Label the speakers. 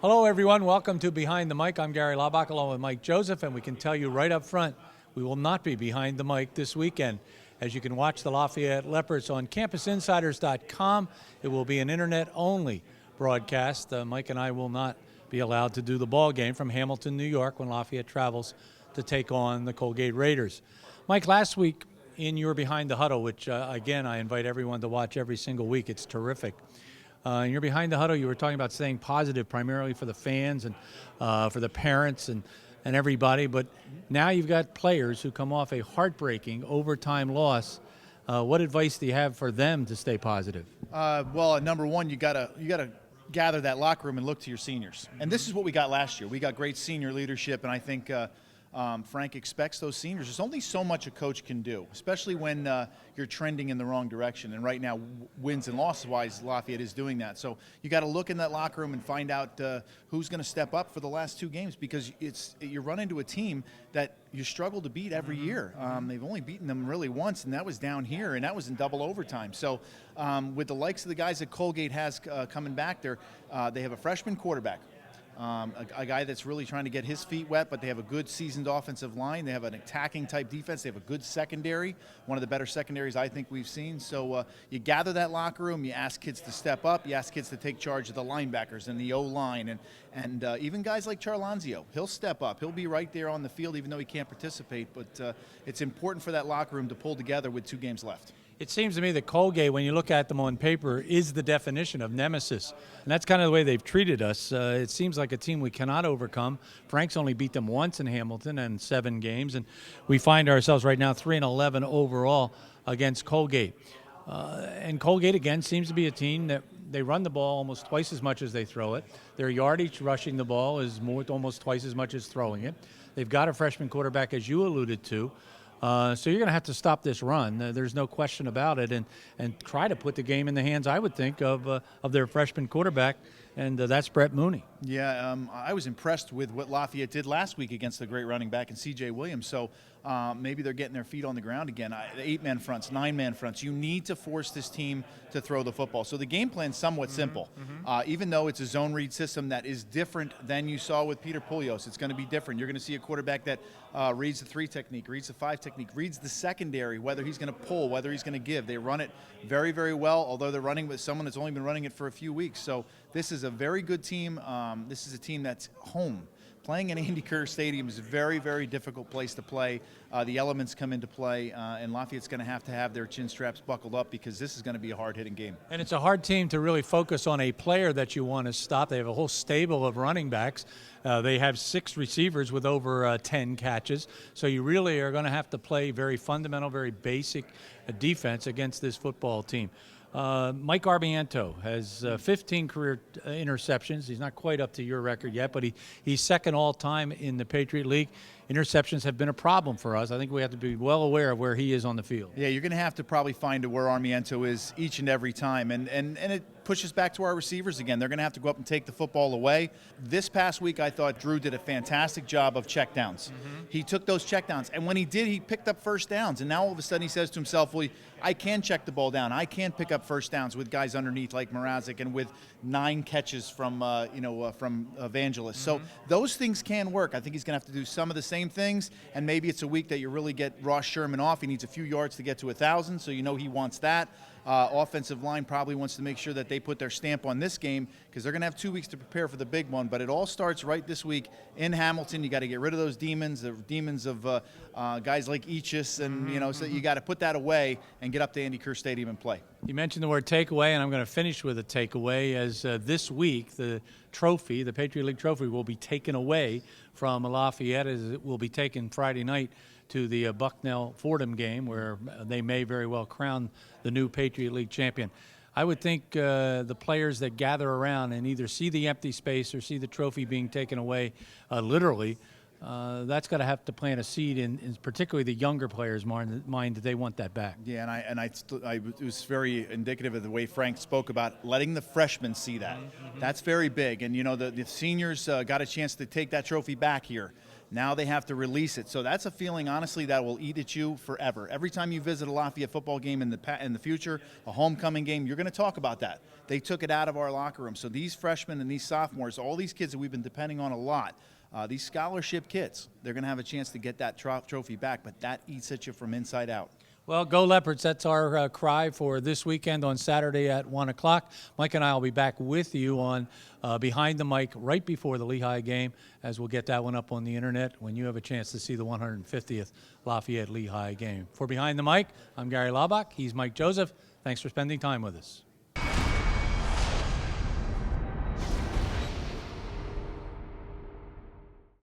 Speaker 1: Hello, everyone. Welcome to Behind the Mic. I'm Gary Laubach along with Mike Joseph, and we can tell you right up front, we will not be behind the mic this weekend. As you can watch the Lafayette Leopards on campusinsiders.com, it will be an internet-only broadcast. Mike and I will not be allowed to do the ball game from Hamilton, New York, when Lafayette travels to take on the Colgate Raiders. Mike, last week in your Behind the Huddle, which, again, I invite everyone to watch every single week. It's terrific. And you're Behind the Huddle, you were talking about staying positive primarily for the fans and for the parents and everybody, but now you've got players who come off a heartbreaking overtime loss. What advice do you have for them to stay positive?
Speaker 2: Well, number one, you gotta gather that locker room and look to your seniors. And this is what we got last year. We got great senior leadership, and I think Frank expects those seniors. There's only so much a coach can do, especially when you're trending in the wrong direction. And right now, wins and losses-wise, Lafayette is doing that. So you got to look in that locker room and find out who's going to step up for the last two games, because you run into a team that you struggle to beat every year. They've only beaten them really once, and that was down here, and that was in double overtime. So with the likes of the guys that Colgate has coming back there, they have a freshman quarterback. A guy that's really trying to get his feet wet, but they have a good seasoned offensive line. They have an attacking type defense. They have a good secondary, one of the better secondaries I think we've seen. So you gather that locker room, you ask kids to step up, you ask kids to take charge of the linebackers and the O-line, and even guys like Charlanzio. He'll step up. He'll be right there on the field even though he can't participate, but it's important for that locker room to pull together with 2 games left.
Speaker 1: It seems to me that Colgate, when you look at them on paper, is the definition of nemesis. And that's kind of the way they've treated us. It seems like a team we cannot overcome. Frank's only beat them once in Hamilton in 7 games, and we find ourselves right now 3-11 overall against Colgate. And Colgate, again, seems to be a team that they run the ball almost twice as much as they throw it. Their yardage rushing the ball is almost twice as much as throwing it. They've got a freshman quarterback, as you alluded to. So you're going to have to stop this run. There's no question about it, and try to put the game in the hands, I would think, of their freshman quarterback, and that's Brett Mooney.
Speaker 2: Yeah, I was impressed with what Lafayette did last week against the great running back in C.J. Williams. So maybe they're getting their feet on the ground again. 8-man fronts, 9-man fronts. You need to force this team to throw the football. So the game plan's somewhat simple. Even though it's a zone read system that is different than you saw with Peter Poulios, it's going to be different. You're going to see a quarterback that reads the 3 technique, reads the 5 technique, reads the secondary, whether he's going to pull, whether he's going to give. They run it very, very well, although they're running with someone that's only been running it for a few weeks. So this is a very good team. This is a team that's home. Playing in Andy Kerr Stadium is a very, very difficult place to play. The elements come into play, and Lafayette's going to have their chin straps buckled up, because this is going to be a hard-hitting game.
Speaker 1: And it's a hard team to really focus on a player that you want to stop. They have a whole stable of running backs. They have 6 receivers with over 10 catches. So you really are going to have to play very fundamental, very basic defense against this football team. Mike Arbianto has 15 career interceptions. He's not quite up to your record yet, but he's second all-time in the Patriot League. Interceptions have been a problem for us. I think we have to be well aware of where he is on the field.
Speaker 2: Yeah, you're going to have to probably find where Armiento is each and every time, and it pushes back to our receivers again. They're going to have to go up and take the football away. This past week, I thought Drew did a fantastic job of checkdowns. He took those checkdowns, and when he did, he picked up first downs. And now all of a sudden he says to himself, well, I can check the ball down. I can pick up first downs with guys underneath like Mrazek, and with 9 catches from Evangelist. So those things can work. I think he's going to have to do some of the same things, and maybe it's a week that you really get Ross Sherman off. He needs a few yards to get to 1,000, so you know he wants that. Offensive line probably wants to make sure that they put their stamp on this game, because they're going to have 2 weeks to prepare for the big one. But it all starts right this week in Hamilton. You got to get rid of those demons, the demons of guys like Ichis, and so you got to put that away and get up to Andy Kerr Stadium and play.
Speaker 1: You mentioned the word takeaway, and I'm going to finish with a takeaway, as this week the trophy, the Patriot League trophy, will be taken away from Lafayette, as it will be taken Friday night to the Bucknell-Fordham game, where they may very well crown the new Patriot League champion. I would think the players that gather around and either see the empty space or see the trophy being taken away literally, that's got to have to plant a seed in particularly the younger players' mind that they want that back.
Speaker 2: Yeah, it was very indicative of the way Frank spoke about letting the freshmen see that. That's very big. And, the seniors got a chance to take that trophy back here. Now they have to release it. So that's a feeling, honestly, that will eat at you forever. Every time you visit a Lafayette football game in the future, a homecoming game, you're going to talk about that. They took it out of our locker room. So these freshmen and these sophomores, all these kids that we've been depending on a lot, these scholarship kids, they're going to have a chance to get that trophy back, but that eats at you from inside out.
Speaker 1: Well, go Leopards. That's our cry for this weekend on Saturday at 1 o'clock. Mike and I will be back with you on Behind the Mic right before the Lehigh game, as we'll get that one up on the internet when you have a chance to see the 150th Lafayette-Lehigh game. For Behind the Mic, I'm Gary Laubach. He's Mike Joseph. Thanks for spending time with us.